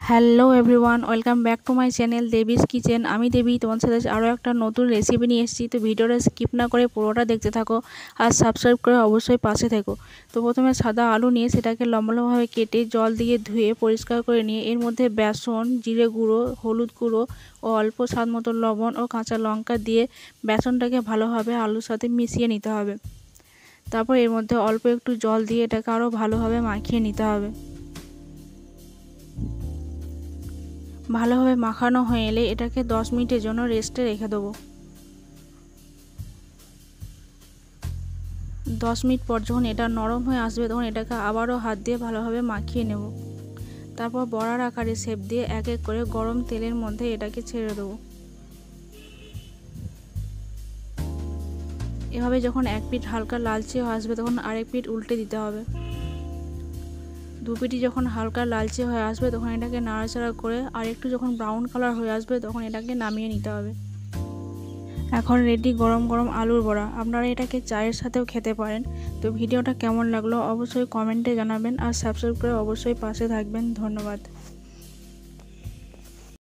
Hello everyone, welcome back to my channel Devi's kitchen. আমি দেবী, তোমার সাথে আরও একটা নতুন রেসিপি নিয়ে এসেছি। তো ভিডিওটা স্কিপ না করে পুরোটা দেখতে থাকো আর সাবস্ক্রাইব করে অবশ্যই পাশে থেকো। তো প্রথমে সাদা আলু নিয়ে সেটাকে লম্বা লম্বাভাবে কেটে জল দিয়ে ধুয়ে পরিষ্কার করে নিয়ে এর মধ্যে বেসন, জিরে গুঁড়ো, হলুদ গুঁড়ো ও অল্প স্বাদ মতো লবণ ও কাঁচা লঙ্কা দিয়ে বেসনটাকে ভালোভাবে আলুর সাথে মিশিয়ে নিতে হবে। তারপর এর মধ্যে অল্প একটু জল দিয়ে এটাকে আরও ভালোভাবে মাখিয়ে নিতে হবে। ভালোভাবে মাখানো হয়ে এলে এটাকে 10 মিনিটের জন্য রেস্টে রেখে দেবো। 10 মিনিট পর যখন এটা নরম হয়ে আসবে তখন এটাকে আবারও হাত দিয়ে ভালোভাবে মাখিয়ে নেব। তারপর বড়ার আকারে শেপ দিয়ে এক এক করে গরম তেলের মধ্যে এটাকে ছেড়ে দেবো। এভাবে যখন এক পিঠ হালকা লালচে হয়ে আসবে তখন আরেক পিঠ উল্টে দিতে হবে। দু পিঠই যখন হালকা লালচে হয়ে আসবে তখন এটাকে নাড়াচাড়া করে আর একটু যখন ব্রাউন কালার হয়ে আসবে তখন এটাকে নামিয়ে নিতে হবে। এখন রেডি গরম গরম আলুর বড়া। আপনারা এটাকে চায়ের সাথেও খেতে পারেন। তো ভিডিওটা কেমন লাগলো অবশ্যই কমেন্টে জানাবেন আর সাবস্ক্রাইব করে অবশ্যই পাশে থাকবেন। ধন্যবাদ।